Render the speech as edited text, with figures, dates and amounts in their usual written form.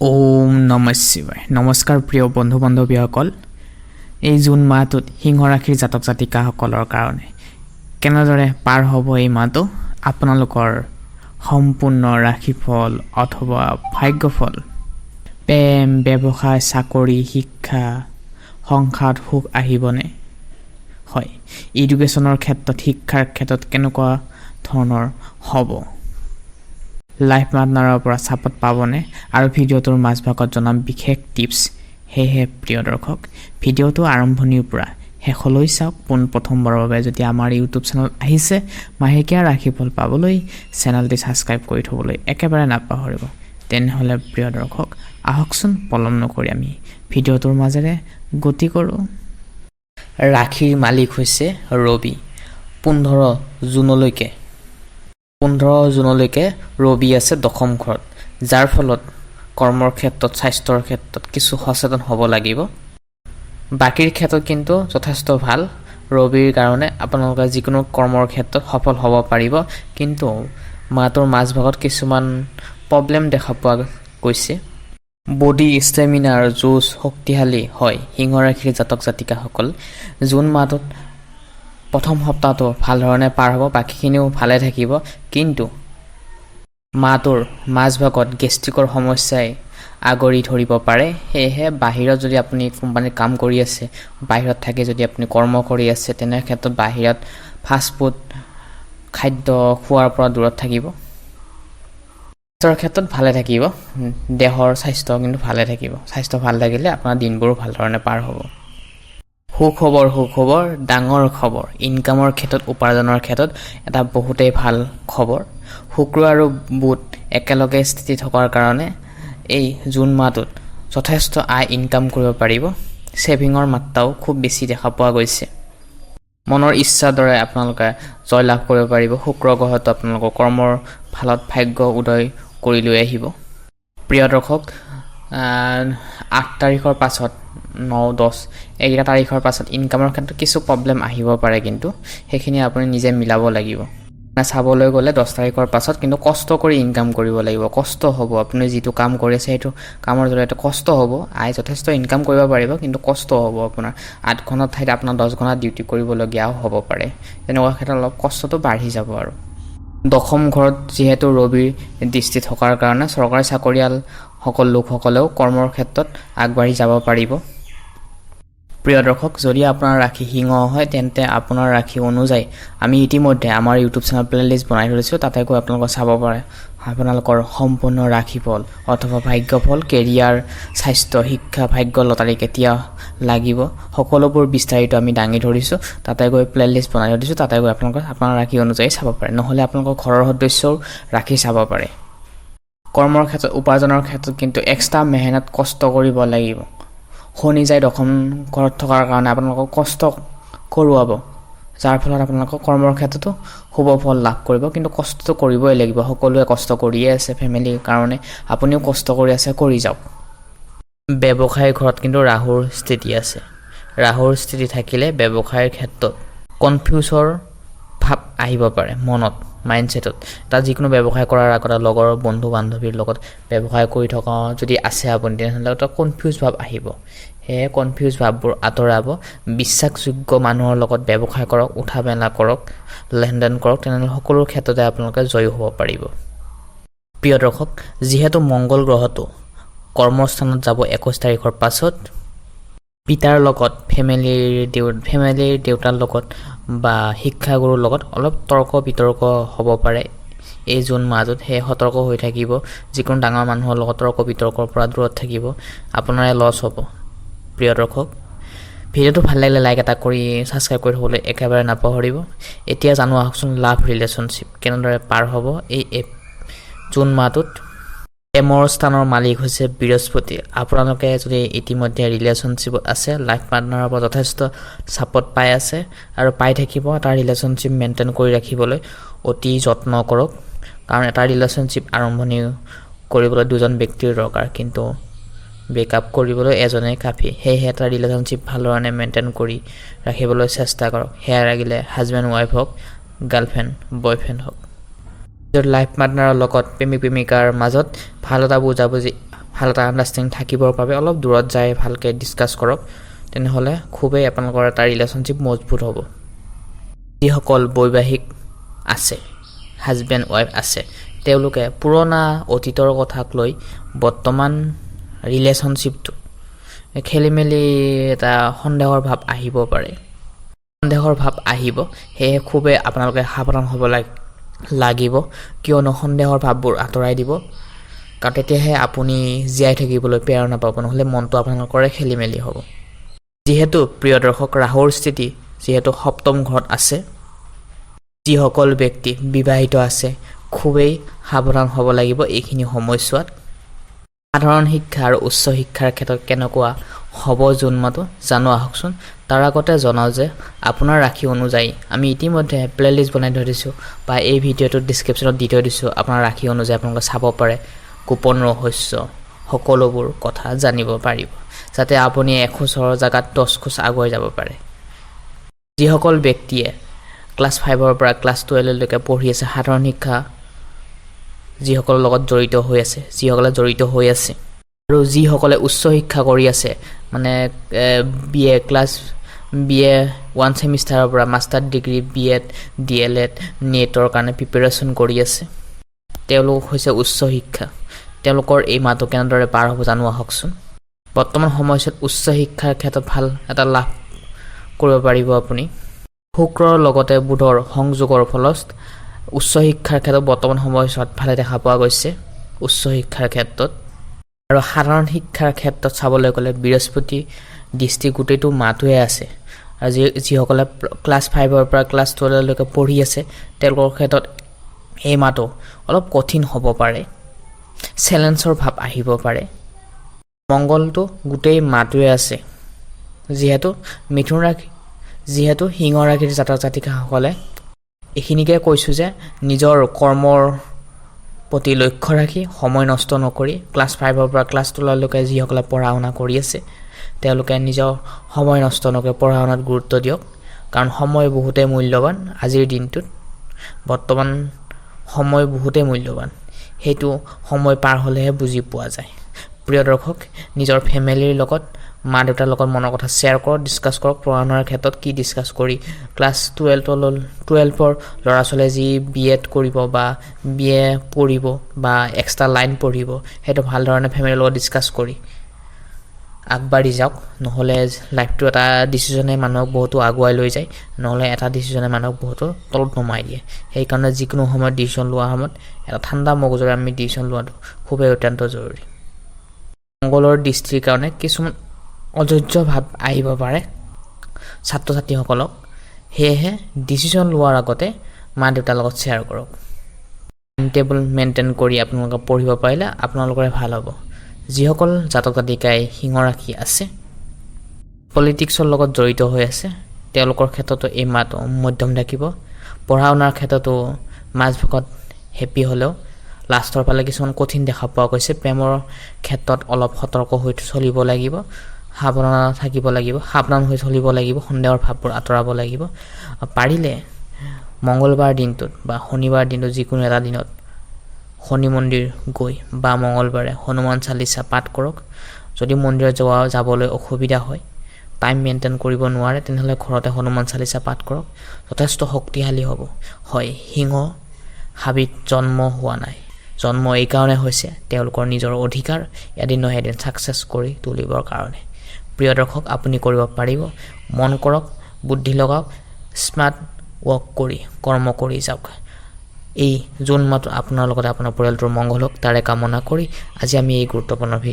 ওম নমঃ শিৱায়। নমস্কাৰ প্ৰিয় বন্ধু বান্ধৱীসকল। এই জুন মাহটোত সিংহ ৰাশিৰ জাতক জাতিকাসকলৰ কাৰণে কেনেদৰে পাৰ হ'ব এই মাহটো, আপোনালোকৰ সম্পূৰ্ণ ৰাশিফল অথবা ভাগ্যফল, প্ৰেম, ব্যৱসায়, চাকৰি, শিক্ষা, সংসাৰত সুখ আহিবনে? হয়, এডুকেশ্যনৰ ক্ষেত্ৰত, শিক্ষাৰ ক্ষেত্ৰত কেনেকুৱা ধৰণৰ হ'ব? লাইফ পাৰ্টনাৰৰ পৰা ছাপোৰ্ট পাবনে? আৰু ভিডিঅ'টোৰ মাজভাগত জনাম বিশেষ টিপছ। সেয়েহে প্ৰিয় দৰ্শক, ভিডিঅ'টো আৰম্ভণিৰ পৰা শেষলৈ চাওক। পোনপ্ৰথমবাৰৰ বাবে যদি আমাৰ ইউটিউব চেনেল আহিছে, মাহেকীয়া ৰাশিফল পাবলৈ চেনেলটি ছাবস্ক্ৰাইব কৰি থ'বলৈ একেবাৰে নাপাহৰিব। তেনেহ'লে প্ৰিয় দৰ্শক, আহকচোন পলম নকৰি আমি ভিডিঅ'টোৰ মাজেৰে গতি কৰোঁ। ৰাশিৰ মালিক হৈছে ৰবি। 15 জুনলৈকে ৰবি আছে দশম ঘৰত, যাৰ ফলত কৰ্মৰ ক্ষেত্ৰত, স্বাস্থ্যৰ ক্ষেত্ৰত কিছু সচেতন হ'ব লাগিব। বাকীৰ ক্ষেত্ৰত কিন্তু যথেষ্ট ভাল। ৰবিৰ কাৰণে আপোনালোকে যিকোনো কৰ্মৰ ক্ষেত্ৰত সফল হ'ব পাৰিব, কিন্তু মাহটোৰ মাজভাগত কিছুমান প্ৰব্লেম দেখা পোৱা গৈছে। বডি ষ্টেমিনা আৰু যুঁজ শক্তিশালী হয় সিংহ ৰাশিৰ জাতক জাতিকাসকল। জুন মাহটোত প্ৰথম সপ্তাহটো ভাল ধৰণে পাৰ হ'ব, বাকীখিনিও ভালে থাকিব, কিন্তু মাহটোৰ মাজভাগত গেষ্ট্ৰিকৰ সমস্যাই আগৰি ধৰিব পাৰে। সেয়েহে বাহিৰত যদি আপুনি কোম্পানীত কাম কৰি আছে, বাহিৰত থাকি যদি আপুনি কৰ্ম কৰি আছে, তেনে ক্ষেত্ৰত বাহিৰত ফাষ্টফুড খাদ্য খোৱাৰ পৰা দূৰত থাকিব। স্বাস্থ্যৰ ক্ষেত্ৰত ভালে থাকিব, দেহৰ স্বাস্থ্য কিন্তু ভালে থাকিব। স্বাস্থ্য ভাল থাকিলে আপোনাৰ দিনবোৰো ভাল ধৰণে পাৰ হ'ব। সুখবৰ, ডাঙৰ খবৰ। ইনকামৰ ক্ষেত্ৰত, উপাৰ্জনৰ ক্ষেত্ৰত এটা বহুতেই ভাল খবৰ। শুক্ৰ আৰু বুধ একেলগে স্থিতি থকাৰ কাৰণে এই জুন মাহটোত যথেষ্ট আয় ইনকাম কৰিব পাৰিব। ছেভিঙৰ মাত্ৰাও খুব বেছি দেখা পোৱা গৈছে। মনৰ ইচ্ছাৰ দৰে আপোনালোকে জয়লাভ কৰিব পাৰিব। শুক্ৰ গ্ৰহটো আপোনালোকৰ কৰ্মৰ ফালত ভাগ্য উদয় কৰি লৈ আহিব। প্ৰিয় দৰ্শক, 8 তাৰিখৰ পাছত, 9, 10 এইকেইটা তাৰিখৰ পাছত ইনকামৰ ক্ষেত্ৰত কিছু প্ৰব্লেম আহিব পাৰে, কিন্তু সেইখিনি আপুনি নিজে মিলাব লাগিব। চাবলৈ গ'লে 10 তাৰিখৰ পাছত কিন্তু কষ্ট কৰি ইনকাম কৰিব লাগিব। কষ্ট হ'ব, আপুনি যিটো কাম কৰি আছে সেইটো কামৰ জৰিয়তে কষ্ট হ'ব। আয় যথেষ্ট ইনকাম কৰিব পাৰিব, কিন্তু কষ্ট হ'ব। আপোনাৰ 8 ঘণ্টাৰ ঠাইত আপোনাৰ 10 ঘণ্টা ডিউটি কৰিবলগীয়াও হ'ব পাৰে। তেনেকুৱা ক্ষেত্ৰত অলপ কষ্টটো বাঢ়ি যাব। আৰু দশম ঘৰত যিহেতু ৰবিৰ দৃষ্টি থকাৰ কাৰণে চৰকাৰী চাকৰিয়াল লোকসকলেও কৰ্মৰ ক্ষেত্ৰত আগবাঢ়ি যাব পাৰিব। প্ৰিয় দৰ্শক, যদি আপোনাৰ ৰাশি সিংহ হয়, তেন্তে আপোনাৰ ৰাশি অনুযায়ী আমি ইতিমধ্যে আমাৰ ইউটিউব চেনেল প্লেলিষ্ট বনাই থৈছোঁ, তাতে গৈ আপোনালোকে চাব পাৰে আপোনালোকৰ সম্পূৰ্ণ ৰাশিফল অথবা ভাগ্যফল, কেৰিয়াৰ, স্বাস্থ্য, শিক্ষা, ভাগ্য লটাৰী কেতিয়া লাগিব, সকলোবোৰ বিস্তাৰিত আমি দাঙি ধৰিছোঁ। তাতে গৈ প্লেলিষ্ট বনাই দিছোঁ, তাতে গৈ আপোনালোকে আপোনাৰ ৰাশি অনুযায়ী চাব পাৰে। নহ'লে আপোনালোকৰ ঘৰৰ সদস্যও ৰাশি চাব পাৰে। কৰ্মৰ ক্ষেত্ৰত, উপাৰ্জনৰ ক্ষেত্ৰত কিন্তু এক্সট্ৰা মেহনত কষ্ট কৰিব লাগিব। শনি যায় দশম ঘৰত থকাৰ কাৰণে আপোনালোকক কষ্ট কৰোৱাব, যাৰ ফলত আপোনালোকৰ কৰ্মৰ ক্ষেত্ৰতো শুভ ফল লাভ কৰিব, কিন্তু কষ্টটো কৰিবই লাগিব। সকলোৱে কষ্ট কৰিয়ে আছে ফেমিলিৰ কাৰণে, আপুনিও কষ্ট কৰি আছে, কৰি যাওক। ব্যৱসায়ৰ ঘৰত কিন্তু ৰাহুৰ স্থিতি আছে। ৰাহুৰ স্থিতি থাকিলে ব্যৱসায়ৰ ক্ষেত্ৰত কনফিউজৰ ভাৱ আহিব পাৰে মনত, মাইণ্ডছেটত। তাত যিকোনো ব্যৱসায় কৰাৰ আগতে লগৰ বন্ধু বান্ধৱীৰ লগত ব্যৱসায় কৰি থকা যদি আছে আপুনি, তেনেহ'লে এটা কনফিউজ ভাৱ আহিব। সেয়ে কনফিউজ ভাৱবোৰ আঁতৰাব। বিশ্বাসযোগ্য মানুহৰ লগত ব্যৱসায় কৰক, উঠা মেলা কৰক, লেনদেন কৰক, তেনেহ'লে সকলো ক্ষেত্ৰতে আপোনালোকে জয়ী হ'ব পাৰিব। প্ৰিয় দৰ্শক, যিহেতু মংগল গ্ৰহটো কৰ্মস্থানত যাব 21 তাৰিখৰ পাছত, পিতাৰ লগত, ফেমিলিৰ দেউতাৰ লগত বা শিক্ষাগুৰুৰ লগত অলপ তৰ্ক বিতৰ্ক হ'ব পাৰে এই জুন মাহটোত। সেয়ে সতৰ্ক হৈ থাকিব। যিকোনো ডাঙৰ মানুহৰ লগত তৰ্ক বিতৰ্কৰ পৰা দূৰত থাকিব, আপোনাৰে লছ হ'ব। প্ৰিয় দৰ্শক, ভিডিঅ'টো ভাল লাগিলে লাইক এটা কৰি ছাবস্ক্ৰাইব কৰি থ'বলৈ একেবাৰে নাপাহৰিব। এতিয়া জানো আহকচোন লাভ ৰিলেশ্যনশ্বিপ কেনেদৰে পাৰ হ'ব এই জুন মাহটোত। প্ৰেমৰ স্থানৰ মালিক হৈছে বৃহস্পতি। আপোনালোকে যদি ইতিমধ্যে ৰিলেশ্যনশ্বিপত আছে, লাইফ পাৰ্টনাৰৰ পৰা যথেষ্ট ছাপোৰ্ট পাই আছে আৰু পাই থাকিব। এটা ৰিলেশ্যনশ্বিপ মেইনটেইন কৰি ৰাখিবলৈ অতি যত্ন কৰক, কাৰণ এটা ৰিলেশ্যনশ্বিপ আৰম্ভণি কৰিবলৈ 2জন ব্যক্তিৰ দৰকাৰ, কিন্তু ব্ৰেকআপ কৰিবলৈ এজনেই কাফি। সেয়েহে এটা ৰিলেশ্যনশ্বিপ ভালধৰণে মেইনটেইন কৰি ৰাখিবলৈ চেষ্টা কৰক। সেয়া লাগিলে হাজবেণ্ড ৱাইফ হওক, গাৰ্লফ্ৰেণ্ড বয়ফ্ৰেণ্ড হওক। লাইফ পাৰ্টনাৰৰ লগত প্ৰেমিক প্ৰেমিকাৰ মাজত ভাল এটা বুজাবুজি ভাল এটা আণ্ডাৰষ্টেণ্ডিং থাকিবৰ বাবে অলপ দূৰত যায় ভালকৈ ডিছকাছ কৰক, তেনেহ'লে খুবেই আপোনালোকৰ এটা ৰিলেশ্যনশ্বিপ মজবুত হ'ব। যিসকল বৈবাহিক আছে, হাজবেণ্ড ৱাইফ আছে, তেওঁলোকে পুৰণা অতীতৰ কথাক লৈ বৰ্তমান ৰিলেশ্যনশ্বিপটো খেলি মেলি এটা সন্দেহৰ ভাৱ আহিব পাৰে, সন্দেহৰ ভাৱ আহিব। সেয়ে খুবেই আপোনালোকে সাৱধান হ'ব লাগিব, কিয়নো সন্দেহৰ ভাৱবোৰ আঁতৰাই দিব, কাৰণ তেতিয়াহে আপুনি জীয়াই থাকিবলৈ প্ৰেৰণা পাব, নহ'লে মনটো আপোনালোকৰে খেলি মেলি হ'ব। যিহেতু প্ৰিয় দৰ্শক, ৰাহুৰ স্থিতি যিহেতু সপ্তম ঘৰত আছে, যিসকল ব্যক্তি বিবাহিত আছে খুবেই সাৱধান হ'ব লাগিব এইখিনি সময়ছোৱাত। সাধাৰণ শিক্ষা আৰু উচ্চ শিক্ষাৰ ক্ষেত্ৰত কেনেকুৱা হ'ব জুন মাহটো জানো আহকচোন। তাৰ আগতে জনাওঁ যে আপোনাৰ ৰাশি অনুযায়ী আমি ইতিমধ্যে প্লেলিষ্ট বনাই থৈ দিছোঁ, বা এই ভিডিঅ'টোত ডিছক্ৰিপশ্যনত দি থৈ দিছোঁ। আপোনাৰ ৰাশি অনুযায়ী আপোনালোকে চাব পাৰে, গোপন ৰহস্য সকলোবোৰ কথা জানিব পাৰিব, যাতে আপুনি এখোজৰ জেগাত 10 খোজ আগুৱাই যাব পাৰে। যিসকল ব্যক্তিয়ে ক্লাছ 5ৰ পৰা ক্লাছ 12লৈকে পঢ়ি আছে, সাধাৰণ শিক্ষা যিসকলৰ লগত জড়িত হৈ আছে আৰু যিসকলে উচ্চ শিক্ষা কৰি আছে, মানে BA 1 ছেমিষ্টাৰৰ পৰা মাষ্টাৰ ডিগ্ৰী, BEd, DLEd, নেটৰ কাৰণে প্ৰিপেৰেশ্যন কৰি আছে, তেওঁলোক হৈছে উচ্চ শিক্ষা। তেওঁলোকৰ এই মাহটো কেনেদৰে পাৰ হ'ব জানো আহকচোন। বৰ্তমান সময়ছোৱাত উচ্চ শিক্ষাৰ ক্ষেত্ৰত ভাল এটা লাভ কৰিব পাৰিব আপুনি। শুক্ৰৰ লগতে বুধৰ সংযোগৰ ফলত উচ্চ শিক্ষাৰ ক্ষেত্ৰত বৰ্তমান সময়ছোৱাত ভালে দেখা পোৱা গৈছে উচ্চ শিক্ষাৰ ক্ষেত্ৰত। আৰু সাধাৰণ শিক্ষাৰ ক্ষেত্ৰত চাবলৈ গ'লে বৃহস্পতি দৃষ্টি গোটেইটো মাহটোৱে আছে, আৰু যিসকলে ক্লাছ 5ৰ পৰা ক্লাছ 12লৈকে পঢ়ি আছে, তেওঁলোকৰ ক্ষেত্ৰত এই মাহটো অলপ কঠিন হ'ব পাৰে, চেলেঞ্জৰ ভাৱ আহিব পাৰে। মংগলটো গোটেই মাহটোৱে আছে, যিহেতু সিংহ ৰাশিৰ জাতক জাতিকাসকলে এইখিনিকে কৈছোঁ যে নিজৰ কৰ্মৰ প্ৰতি লক্ষ্য ৰাখি সময় নষ্ট নকৰি ক্লাছ 5ৰ পৰা ক্লাছ 12লৈকে যিসকলে পঢ়া শুনা কৰি আছে, তেওঁলোকে নিজৰ সময় নষ্ট নকৰি পঢ়া শুনাত গুৰুত্ব দিয়ক, কাৰণ সময় বহুতেই মূল্যৱান। আজিৰ দিনটোত বৰ্তমান সময় বহুতেই মূল্যৱান, সেইটো সময় পাৰ হ'লেহে বুজি পোৱা যায়। প্ৰিয় দৰ্শক, নিজৰ ফেমিলিৰ লগত, মা দেউতাৰ লগত মনৰ কথা শ্বেয়াৰ কৰক, ডিছকাছ কৰক। পঢ়া শুনাৰ ক্ষেত্ৰত কি ডিছকাছ কৰি ক্লাছ 12ৰ ল'ৰা ছোৱালীয়ে যি BEd কৰিব বা BA পঢ়িব বা এক্সট্ৰা লাইন পঢ়িব, সেইটো ভাল ধৰণে ফেমিলিৰ লগত ডিছকাছ কৰি আগবাঢ়ি যাওক। নহ'লে লাইফটো এটা ডিচিশ্যনে মানুহক বহুতো আগুৱাই লৈ যায়, নহ'লে এটা ডিচিশ্যনে মানুহক বহুতো তলত নমাই দিয়ে। সেইকাৰণে যিকোনো সময়ত ডিচিশ্যন লোৱাৰ সময়ত এটা ঠাণ্ডা মগজুৰে আমি ডিচিশ্যন লোৱাটো খুবেই অত্যন্ত জৰুৰী। মংগলৰ দৃষ্টিৰ কাৰণে কিছুমান অধৈৰ্য ভাৱ আহিব পাৰে ছাত্ৰ ছাত্ৰীসকলক, সেয়েহে ডিচিশ্যন লোৱাৰ আগতে মা দেউতাৰ লগত শ্বেয়াৰ কৰক। টাইম টেবুল মেইনটেইন কৰি আপোনালোকে পঢ়িব পাৰিলে আপোনালোকৰে ভাল হ'ব। যিসকল জাতক জাতিকাই সিংহ ৰাশি আছে, পলিটিক্সৰ লগত জড়িত হৈ আছে, তেওঁলোকৰ ক্ষেত্ৰতো এই মাহটো মধ্যম থাকিব। পঢ়া শুনাৰ ক্ষেত্ৰতো মাজভাগত হেপী হ'লেও লাষ্টৰ ফালে কিছুমান কঠিন দেখা পোৱা গৈছে। প্ৰেমৰ ক্ষেত্ৰত অলপ সতৰ্ক হৈ চলিব লাগিব, সাৱধান হৈ চলিব লাগিব, সন্দেহৰ ভাৱবোৰ আঁতৰাব লাগিব। পাৰিলে মংগলবাৰ দিনটোত বা শনিবাৰ দিনটোত যিকোনো এটা দিনত শনি মন্দিৰ গৈ বা মংগলবাৰে হনুমান চালিচা পাঠ কৰক। যদি মন্দিৰত যাবলৈ অসুবিধা হয়, টাইম মেইনটেইন কৰিব নোৱাৰে, তেনেহ'লে ঘৰতে হনুমান চালিচা পাঠ কৰক, যথেষ্ট শক্তিশালী হ'ব। হয়, সিংহ হাবিত জন্ম হোৱা নাই, জন্ম এইকাৰণে হৈছে তেওঁলোকৰ নিজৰ অধিকাৰ এদিন নহয় এদিন ছাকচেছ কৰি তুলিবৰ কাৰণে। প্ৰিয় দৰ্শক, আপুনি কৰিব পাৰিব, মন কৰক, বুদ্ধি লগাওক, স্মাৰ্ট ৱৰ্ক কৰি কৰ্ম কৰি যাওক। এই জুন মাহটো আপোনাৰ লগতে আপোনাৰ পৰিয়ালটোৰ মংগল হওক, তাৰে কামনা কৰি আজি আমি এই গুৰুত্বপূৰ্ণ ভিডিঅ'